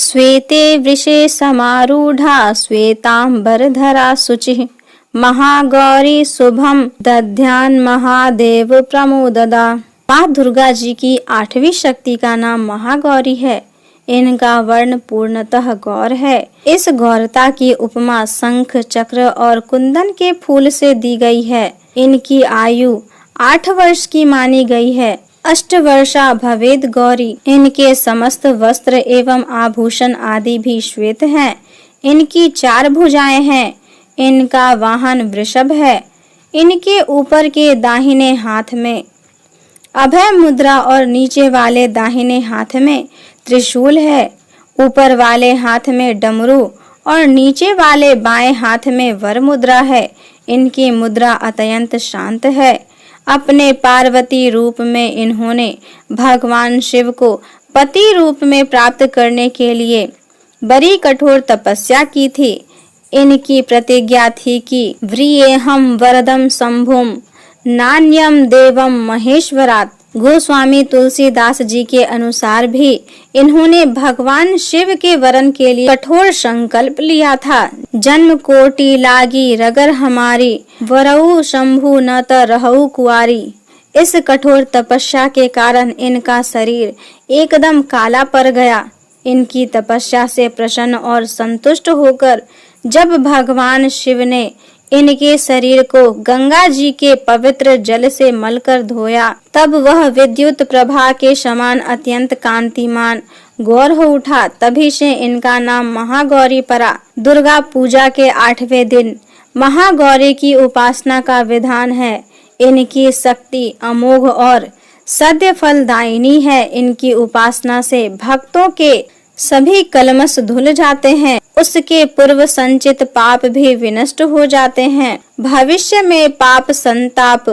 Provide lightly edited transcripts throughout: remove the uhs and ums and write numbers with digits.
श्वेते वृषे समारूढ़ा श्वेतांबरधरा शुचिः महागौरी शुभम दध्यान महादेव प्रमोददा। माँ दुर्गा जी की 8वीं शक्ति का नाम महागौरी है। इनका वर्ण पूर्णतः गौर है। इस गौरता की उपमा शंख, चक्र और कुंदन के फूल से दी गई है। इनकी आयु 8 वर्ष की मानी गई है। अष्टवर्षा भवेद गौरी। इनके समस्त वस्त्र एवं आभूषण आदि भी श्वेत हैं। इनकी 4 भुजाएं हैं। इनका वाहन वृषभ है। इनके ऊपर के दाहिने हाथ में अभय मुद्रा और नीचे वाले दाहिने हाथ में त्रिशूल है। ऊपर वाले हाथ में डमरू और नीचे वाले बाएं हाथ में वर मुद्रा है। इनकी मुद्रा अत्यंत शांत है। अपने पार्वती रूप में इन्होंने भगवान शिव को पति रूप में प्राप्त करने के लिए बड़ी कठोर तपस्या की थी। इनकी प्रतिज्ञा थी कि व्रियेहम वरदम शंभुम नान्यम देवम महेश्वरात्। गोस्वामी तुलसीदास जी के अनुसार भी इन्होंने भगवान शिव के वरन के लिए कठोर संकल्प लिया था। जन्म कोटि लागी रगर हमारी वरऊ शंभु न त रहऊ कुआरी। इस कठोर तपस्या के कारण इनका शरीर एकदम काला पड़ गया। इनकी तपस्या से प्रसन्न और संतुष्ट होकर जब भगवान शिव ने इनके शरीर को गंगा जी के पवित्र जल से मलकर धोया, तब वह विद्युत प्रभा के समान अत्यंत कांतिमान गौर हो उठा। तभी से इनका नाम महागौरी पड़ा। दुर्गा पूजा के 8वें दिन महागौरी की उपासना का विधान है। इनकी शक्ति अमोघ और सद्य फलदायिनी है। इनकी उपासना से भक्तों के सभी कलमश धुल जाते हैं। उसके पूर्व संचित पाप भी विनष्ट हो जाते हैं। भविष्य में पाप, संताप,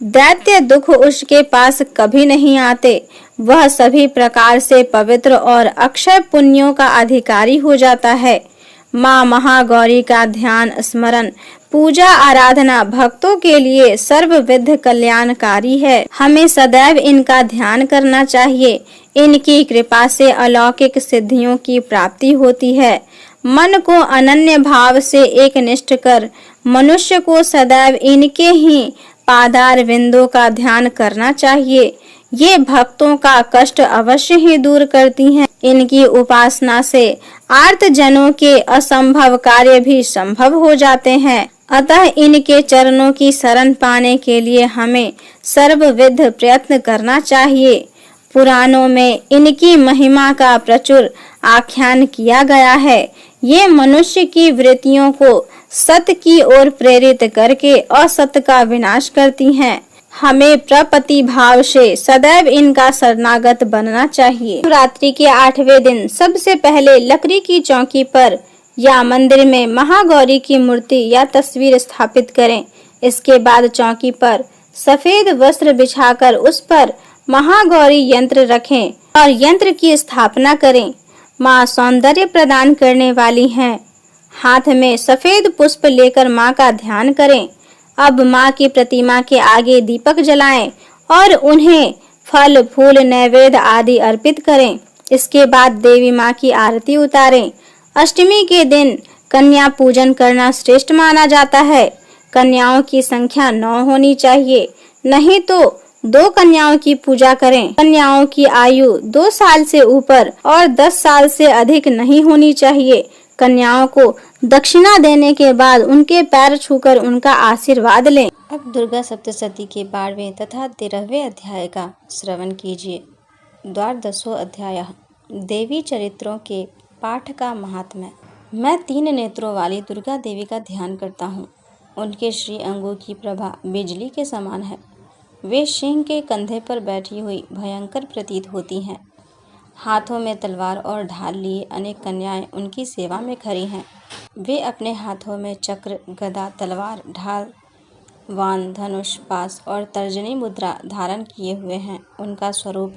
दैत्य दुख उसके पास कभी नहीं आते। वह सभी प्रकार से पवित्र और अक्षय पुण्यों का अधिकारी हो जाता है। माँ महागौरी का ध्यान, स्मरण, पूजा, आराधना भक्तों के लिए सर्वविध कल्याणकारी है। हमें सदैव इनका ध्यान करना चाहिए। इनकी कृपा से अलौकिक सिद्धियों की प्राप्ति होती है। मन को अनन्य भाव से एक निष्ठ कर मनुष्य को सदैव इनके ही पादार विंदों का ध्यान करना चाहिए। ये भक्तों का कष्ट अवश्य ही दूर करती हैं। इनकी उपासना से आर्त जनों के असंभव कार्य भी संभव हो जाते हैं। अतः इनके चरणों की शरण पाने के लिए हमें सर्वविध प्रयत्न करना चाहिए। पुराणों में इनकी महिमा का प्रचुर आख्यान किया गया है। ये मनुष्य की वृत्तियों को सत्य की ओर प्रेरित करके असत्य का विनाश करती हैं। हमें प्रपति भाव से सदैव इनका शरणागत बनना चाहिए। शिवरात्रि के 8वें दिन सबसे पहले लकड़ी की चौकी पर या मंदिर में महागौरी की मूर्ति या तस्वीर स्थापित करें। इसके बाद चौकी पर सफेद वस्त्र बिछाकर उस पर महागौरी यंत्र रखें और यंत्र की स्थापना करें। माँ सौंदर्य प्रदान करने वाली हैं। हाथ में सफेद पुष्प लेकर माँ का ध्यान करें। अब माँ की प्रतिमा के आगे दीपक जलाएं और उन्हें फल, फूल, नैवेद्य आदि अर्पित करें। इसके बाद देवी माँ की आरती उतारें। अष्टमी के दिन कन्या पूजन करना श्रेष्ठ माना जाता है। कन्याओं की संख्या 9 होनी चाहिए, नहीं तो 2 कन्याओं की पूजा करें। कन्याओं की आयु 2 साल से ऊपर और 10 साल से अधिक नहीं होनी चाहिए। कन्याओं को दक्षिणा देने के बाद उनके पैर छूकर उनका आशीर्वाद लें। अब दुर्गा सप्तशती के 12वें तथा 13वें अध्याय का श्रवण कीजिए। द्वादशो अध्याय देवी चरित्रों के पाठ का महात्म्य। मैं 3 नेत्रों वाली दुर्गा देवी का ध्यान करता हूँ। उनके श्री अंगों की प्रभा बिजली के समान है। वे सिंह के कंधे पर बैठी हुई भयंकर प्रतीत होती हैं। हाथों में तलवार और ढाल लिए अनेक कन्याएं उनकी सेवा में खड़ी हैं। वे अपने हाथों में चक्र, गदा, तलवार, ढाल, वान, धनुष, पास और तर्जनी मुद्रा धारण किए हुए हैं। उनका स्वरूप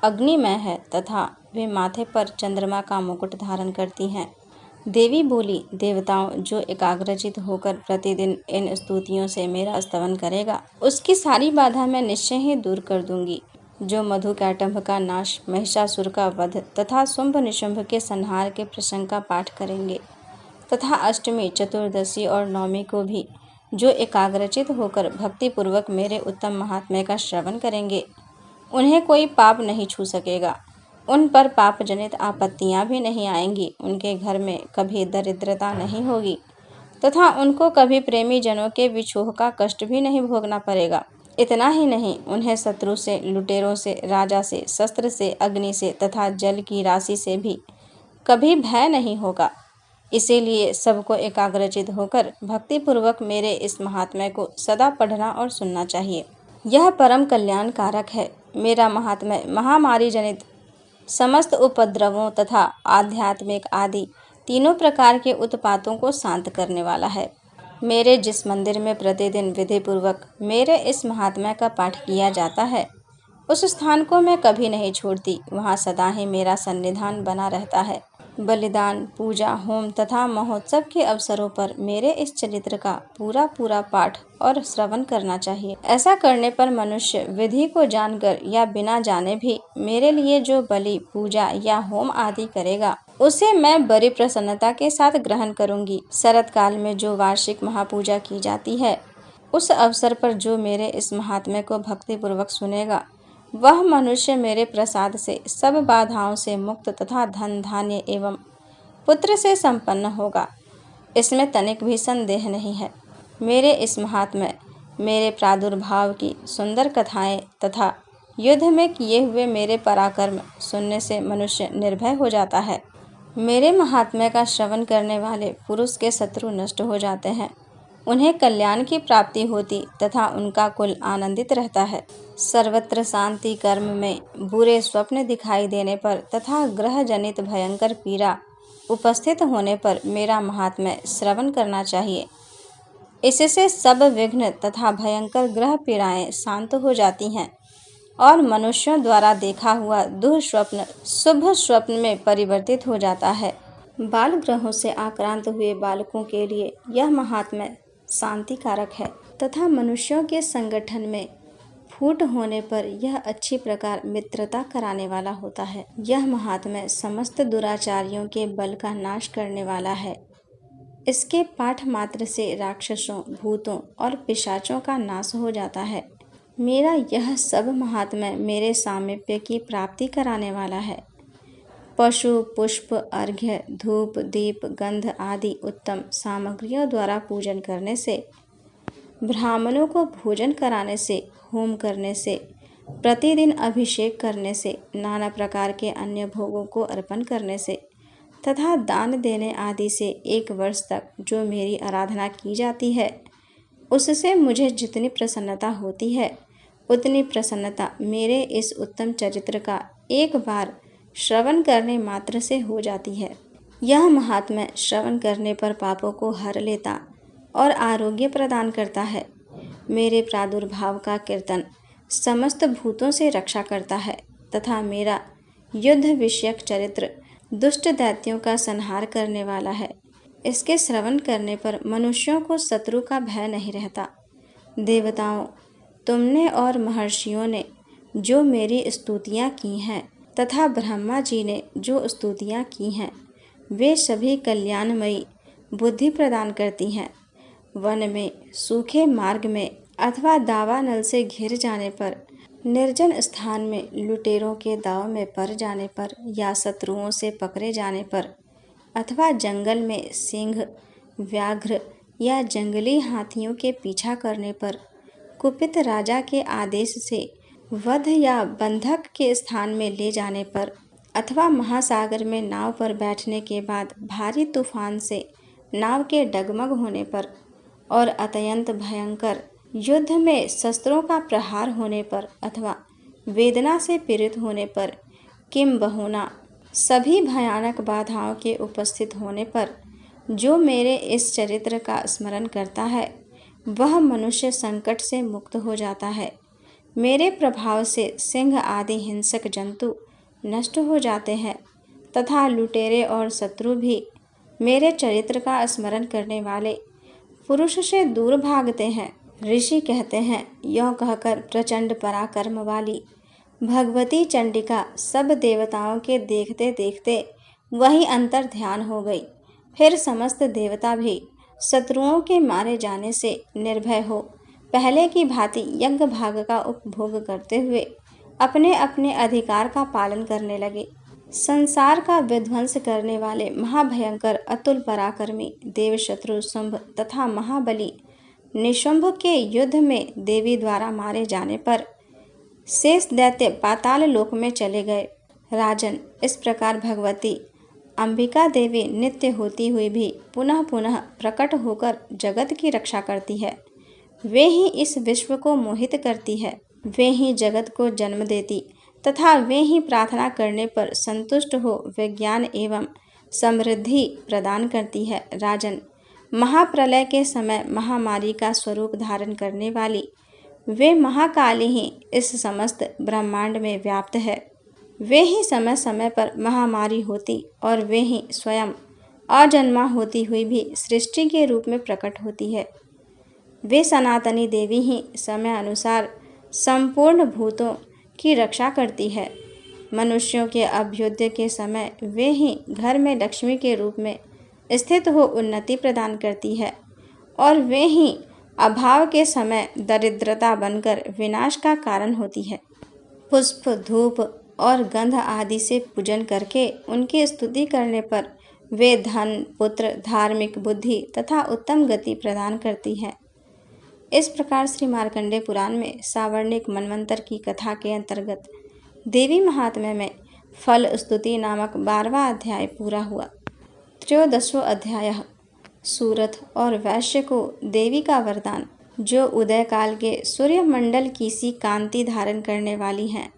अग्निमय है तथा वे माथे पर चंद्रमा का मुकुट धारण करती हैं। देवी बोली, देवताओं, जो एकाग्रचित होकर प्रतिदिन इन स्तुतियों से मेरा स्तवन करेगा, उसकी सारी बाधा मैं निश्चय ही दूर कर दूंगी। जो मधुकैटभ का नाश, महिषासुर का वध तथा शुंभ निशुंभ के संहार के प्रसंग का पाठ करेंगे तथा अष्टमी, चतुर्दशी और नवमी को भी जो एकाग्रचित होकर भक्तिपूर्वक मेरे उत्तम महात्म्य का श्रवण करेंगे, उन्हें कोई पाप नहीं छू सकेगा। उन पर पाप जनित आपत्तियां भी नहीं आएंगी। उनके घर में कभी दरिद्रता नहीं होगी तथा उनको कभी प्रेमी जनों के विछोह का कष्ट भी नहीं भोगना पड़ेगा। इतना ही नहीं, उन्हें शत्रु से, लुटेरों से, राजा से, शस्त्र से, अग्नि से तथा जल की राशि से भी कभी भय नहीं होगा। इसीलिए सबको एकाग्रचित होकर भक्तिपूर्वक मेरे इस महात्म्य को सदा पढ़ना और सुनना चाहिए। यह परम कल्याणकारक है। मेरा महात्म्य महामारी जनित समस्त उपद्रवों तथा आध्यात्मिक आदि तीनों प्रकार के उत्पातों को शांत करने वाला है। मेरे जिस मंदिर में प्रतिदिन विधि पूर्वक मेरे इस महात्म्य का पाठ किया जाता है, उस स्थान को मैं कभी नहीं छोड़ती। वहाँ सदा ही मेरा सन्निधान बना रहता है। बलिदान, पूजा, होम तथा महोत्सव के अवसरों पर मेरे इस चरित्र का पूरा पाठ और श्रवण करना चाहिए। ऐसा करने पर मनुष्य विधि को जानकर या बिना जाने भी मेरे लिए जो बलि, पूजा या होम आदि करेगा, उसे मैं बड़ी प्रसन्नता के साथ ग्रहण करूंगी। शरत काल में जो वार्षिक महापूजा की जाती है, उस अवसर पर जो मेरे इस महात्म्य को भक्तिपूर्वक सुनेगा, वह मनुष्य मेरे प्रसाद से सब बाधाओं से मुक्त तथा धन, धान्य एवं पुत्र से संपन्न होगा। इसमें तनिक भी संदेह नहीं है। मेरे इस महात्म्य, मेरे प्रादुर्भाव की सुंदर कथाएं तथा युद्ध में किए हुए मेरे पराक्रम सुनने से मनुष्य निर्भय हो जाता है। मेरे महात्म्य का श्रवण करने वाले पुरुष के शत्रु नष्ट हो जाते हैं, उन्हें कल्याण की प्राप्ति होती तथा उनका कुल आनंदित रहता है। सर्वत्र शांति, कर्म में बुरे स्वप्न दिखाई देने पर तथा ग्रह जनित भयंकर पीड़ा उपस्थित होने पर मेरा महात्म्य श्रवण करना चाहिए। इससे सब विघ्न तथा भयंकर ग्रह पीड़ाएं शांत हो जाती हैं और मनुष्यों द्वारा देखा हुआ दुःस्वप्न शुभ स्वप्न में परिवर्तित हो जाता है। बाल ग्रहों से आक्रांत हुए बालकों के लिए यह महात्म्य शांतिकारक है तथा मनुष्यों के संगठन में फूट होने पर यह अच्छी प्रकार मित्रता कराने वाला होता है। यह महात्म्य समस्त दुराचारियों के बल का नाश करने वाला है। इसके पाठ मात्र से राक्षसों, भूतों और पिशाचों का नाश हो जाता है। मेरा यह सब महात्म्य मेरे सामीप्य की प्राप्ति कराने वाला है। पशु, पुष्प, अर्घ्य, धूप, दीप, गंध आदि उत्तम सामग्रियों द्वारा पूजन करने से, ब्राह्मणों को भोजन कराने से, होम करने से, प्रतिदिन अभिषेक करने से, नाना प्रकार के अन्य भोगों को अर्पण करने से तथा दान देने आदि से 1 वर्ष तक जो मेरी आराधना की जाती है, उससे मुझे जितनी प्रसन्नता होती है, उतनी प्रसन्नता मेरे इस उत्तम चरित्र का एक बार श्रवण करने मात्र से हो जाती है। यह महात्म्य श्रवण करने पर पापों को हर लेता और आरोग्य प्रदान करता है। मेरे प्रादुर्भाव का कीर्तन समस्त भूतों से रक्षा करता है तथा मेरा युद्ध विषयक चरित्र दुष्ट दैत्यों का संहार करने वाला है। इसके श्रवण करने पर मनुष्यों को शत्रु का भय नहीं रहता। देवताओं, तुमने और महर्षियों ने जो मेरी स्तुतियाँ की हैं तथा ब्रह्मा जी ने जो स्तुतियाँ की हैं, वे सभी कल्याणमयी बुद्धि प्रदान करती हैं। वन में, सूखे मार्ग में अथवा दावानल से घिर जाने पर, निर्जन स्थान में लुटेरों के दाव में पड़ जाने पर या शत्रुओं से पकड़े जाने पर अथवा जंगल में सिंह, व्याघ्र या जंगली हाथियों के पीछा करने पर, कुपित राजा के आदेश से वध या बंधक के स्थान में ले जाने पर अथवा महासागर में नाव पर बैठने के बाद भारी तूफान से नाव के डगमग होने पर और अत्यंत भयंकर युद्ध में शस्त्रों का प्रहार होने पर अथवा वेदना से पीड़ित होने पर, किंबहुना सभी भयानक बाधाओं के उपस्थित होने पर जो मेरे इस चरित्र का स्मरण करता है, वह मनुष्य संकट से मुक्त हो जाता है। मेरे प्रभाव से सिंह आदि हिंसक जंतु नष्ट हो जाते हैं तथा लुटेरे और शत्रु भी मेरे चरित्र का स्मरण करने वाले पुरुष से दूर भागते हैं। ऋषि कहते हैं, यों कहकर प्रचंड पराक्रम वाली भगवती चंडिका सब देवताओं के देखते देखते वही अंतर ध्यान हो गई। फिर समस्त देवता भी शत्रुओं के मारे जाने से निर्भय हो पहले की भांति यज्ञ भाग का उपभोग करते हुए अपने अपने अधिकार का पालन करने लगे। संसार का विध्वंस करने वाले महाभयंकर अतुल पराक्रमी देवशत्रु शुंभ तथा महाबली निशुंभ के युद्ध में देवी द्वारा मारे जाने पर शेष दैत्य पाताल लोक में चले गए। राजन, इस प्रकार भगवती अंबिका देवी नित्य होती हुई भी पुनः पुनः प्रकट होकर जगत की रक्षा करती है। वे ही इस विश्व को मोहित करती है, वे ही जगत को जन्म देती तथा वे ही प्रार्थना करने पर संतुष्ट हो विज्ञान एवं समृद्धि प्रदान करती है। राजन, महाप्रलय के समय महामारी का स्वरूप धारण करने वाली वे महाकाली ही इस समस्त ब्रह्मांड में व्याप्त है। वे ही समय समय पर महामारी होती और वे ही स्वयं अजन्मा होती हुई भी सृष्टि के रूप में प्रकट होती है। वे सनातनी देवी ही समय अनुसार संपूर्ण भूतों की रक्षा करती है। मनुष्यों के अभ्युदय के समय वे ही घर में लक्ष्मी के रूप में स्थित हो उन्नति प्रदान करती है और वे ही अभाव के समय दरिद्रता बनकर विनाश का कारण होती है। पुष्प, धूप और गंध आदि से पूजन करके उनकी स्तुति करने पर वे धन, पुत्र, धार्मिक बुद्धि तथा उत्तम गति प्रदान करती हैं। इस प्रकार श्री मार्कंडेय पुराण में सावर्णिक मनवंतर की कथा के अंतर्गत देवी महात्म्य में फल स्तुति नामक 12वां अध्याय पूरा हुआ। 13वां अध्याय सूरथ और वैश्य को देवी का वरदान, जो उदय काल के सूर्य मंडल की सी कांति धारण करने वाली हैं,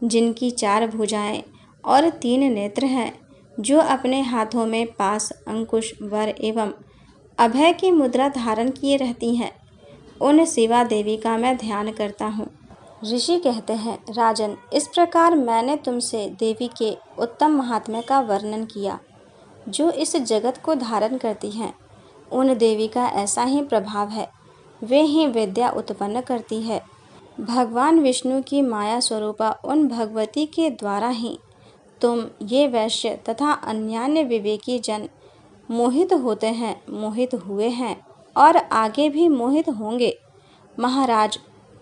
जिनकी 4 भुजाएं और 3 नेत्र हैं, जो अपने हाथों में पास, अंकुश, वर एवं अभय की मुद्रा धारण किए रहती हैं, उन शिवा देवी का मैं ध्यान करता हूँ। ऋषि कहते हैं, राजन, इस प्रकार मैंने तुमसे देवी के उत्तम महात्म्य का वर्णन किया, जो इस जगत को धारण करती हैं। उन देवी का ऐसा ही प्रभाव है, वे ही विद्या उत्पन्न करती है। भगवान विष्णु की माया स्वरूपा उन भगवती के द्वारा ही तुम ये वैश्य तथा अन्यान्य विवेकी जन मोहित होते हैं, मोहित हुए हैं और आगे भी मोहित होंगे। महाराज,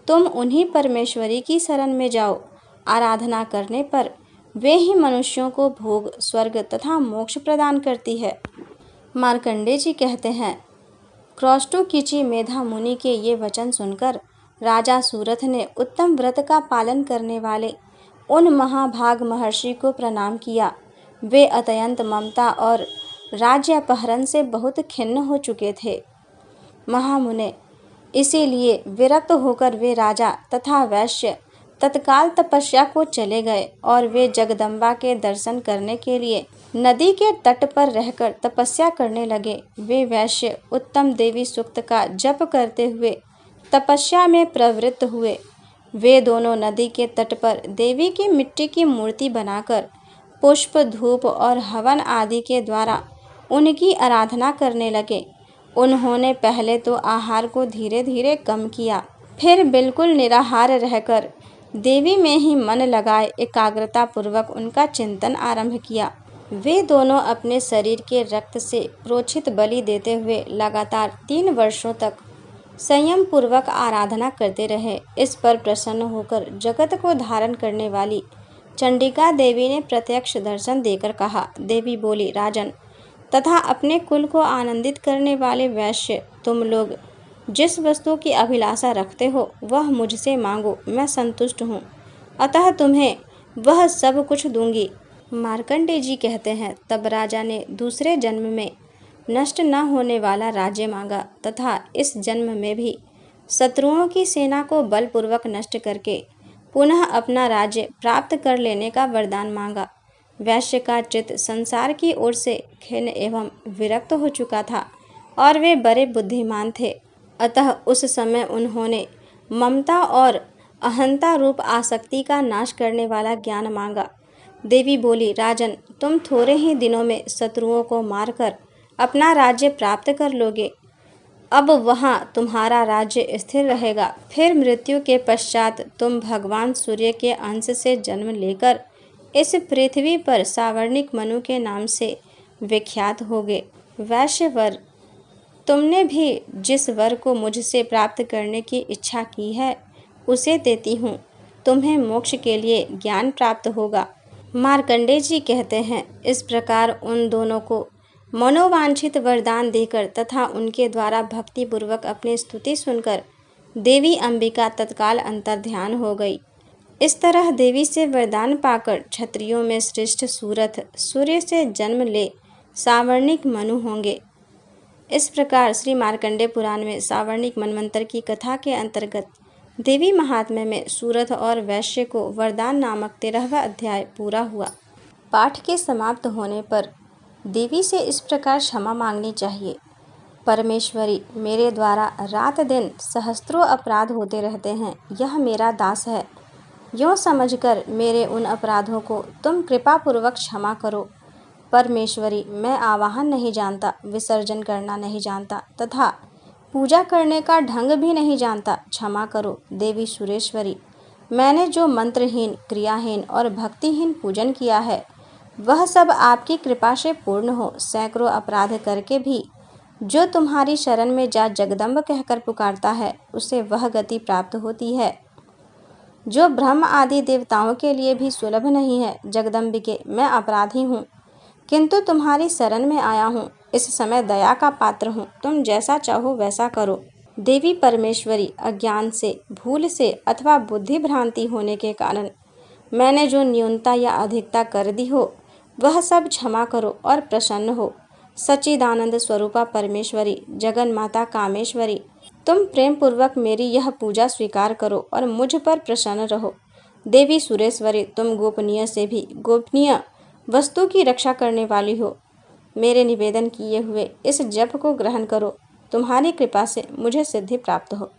तुम उन्हीं परमेश्वरी की शरण में जाओ। आराधना करने पर वे ही मनुष्यों को भोग, स्वर्ग तथा मोक्ष प्रदान करती है। मार्कंडेय जी कहते हैं, क्रौष्टुकीचि मेधा मुनि के ये वचन सुनकर राजा सूरथ ने उत्तम व्रत का पालन करने वाले उन महाभाग महर्षि को प्रणाम किया। वे अत्यंत ममता और राज्य अपहरण से बहुत खिन्न हो चुके थे। महामुने, इसीलिए विरक्त होकर वे राजा तथा वैश्य तत्काल तपस्या को चले गए और वे जगदम्बा के दर्शन करने के लिए नदी के तट पर रहकर तपस्या करने लगे। वे वैश्य उत्तम देवी सूक्त का जप करते हुए तपस्या में प्रवृत्त हुए। वे दोनों नदी के तट पर देवी की मिट्टी की मूर्ति बनाकर पुष्प, धूप और हवन आदि के द्वारा उनकी आराधना करने लगे। उन्होंने पहले तो आहार को धीरे धीरे कम किया, फिर बिल्कुल निराहार रहकर देवी में ही मन लगाए एकाग्रता पूर्वक उनका चिंतन आरंभ किया। वे दोनों अपने शरीर के रक्त से प्रोक्षित बलि देते हुए लगातार 3 वर्षों तक संयम पूर्वक आराधना करते रहे। इस पर प्रसन्न होकर जगत को धारण करने वाली चंडिका देवी ने प्रत्यक्ष दर्शन देकर कहा। देवी बोली, राजन तथा अपने कुल को आनंदित करने वाले वैश्य, तुम लोग जिस वस्तु की अभिलाषा रखते हो वह मुझसे मांगो, मैं संतुष्ट हूँ, अतः तुम्हें वह सब कुछ दूंगी। मार्कंडेय जी कहते हैं, तब राजा ने दूसरे जन्म में नष्ट न होने वाला राज्य मांगा तथा इस जन्म में भी शत्रुओं की सेना को बलपूर्वक नष्ट करके पुनः अपना राज्य प्राप्त कर लेने का वरदान मांगा। वैश्य का चित्त संसार की ओर से खिन्न एवं विरक्त हो चुका था और वे बड़े बुद्धिमान थे, अतः उस समय उन्होंने ममता और अहंता रूप आसक्ति का नाश करने वाला ज्ञान मांगा। देवी बोली, राजन, तुम थोड़े ही दिनों में शत्रुओं को मारकर अपना राज्य प्राप्त कर लोगे। अब वहाँ तुम्हारा राज्य स्थिर रहेगा। फिर मृत्यु के पश्चात तुम भगवान सूर्य के अंश से जन्म लेकर इस पृथ्वी पर सावर्णिक मनु के नाम से विख्यात होगे। वैश्य वर, तुमने भी जिस वर को मुझसे प्राप्त करने की इच्छा की है उसे देती हूँ। तुम्हें मोक्ष के लिए ज्ञान प्राप्त होगा। मार्कंडेय जी कहते हैं, इस प्रकार उन दोनों को मनोवांछित वरदान देकर तथा उनके द्वारा भक्ति पूर्वक अपनी स्तुति सुनकर देवी अंबिका तत्काल अंतर्ध्यान हो गई। इस तरह देवी से वरदान पाकर क्षत्रियों में श्रेष्ठ सूरथ सूर्य से जन्म ले सावर्णिक मनु होंगे। इस प्रकार श्री मार्कंडेय पुराण में सावर्णिक मनवंतर की कथा के अंतर्गत देवी महात्म्य में सूरथ और वैश्य को वरदान नामक 13वां अध्याय पूरा हुआ। पाठ के समाप्त होने पर देवी से इस प्रकार क्षमा मांगनी चाहिए। परमेश्वरी, मेरे द्वारा रात दिन सहस्त्रों अपराध होते रहते हैं। यह मेरा दास है, यूँ समझकर मेरे उन अपराधों को तुम कृपा पूर्वक क्षमा करो। परमेश्वरी, मैं आवाहन नहीं जानता, विसर्जन करना नहीं जानता तथा पूजा करने का ढंग भी नहीं जानता, क्षमा करो। देवी सुरेश्वरी, मैंने जो मंत्रहीन, क्रियाहीन और भक्तिहीन पूजन किया है वह सब आपकी कृपा से पूर्ण हो। सैकड़ों अपराध करके भी जो तुम्हारी शरण में जा जगदम्ब कहकर पुकारता है उसे वह गति प्राप्त होती है जो ब्रह्म आदि देवताओं के लिए भी सुलभ नहीं है। जगदम्बिके, मैं अपराधी हूँ, किंतु तुम्हारी शरण में आया हूँ। इस समय दया का पात्र हूँ, तुम जैसा चाहो वैसा करो। देवी परमेश्वरी, अज्ञान से, भूल से अथवा बुद्धि भ्रांति होने के कारण मैंने जो न्यूनता या अधिकता कर दी हो वह सब क्षमा करो और प्रसन्न हो। सच्चिदानंद स्वरूपा परमेश्वरी, जगन माता कामेश्वरी, तुम प्रेम पूर्वक मेरी यह पूजा स्वीकार करो और मुझ पर प्रसन्न रहो। देवी सुरेश्वरी, तुम गोपनीय से भी गोपनीय वस्तु की रक्षा करने वाली हो। मेरे निवेदन किए हुए इस जप को ग्रहण करो। तुम्हारी कृपा से मुझे सिद्धि प्राप्त हो।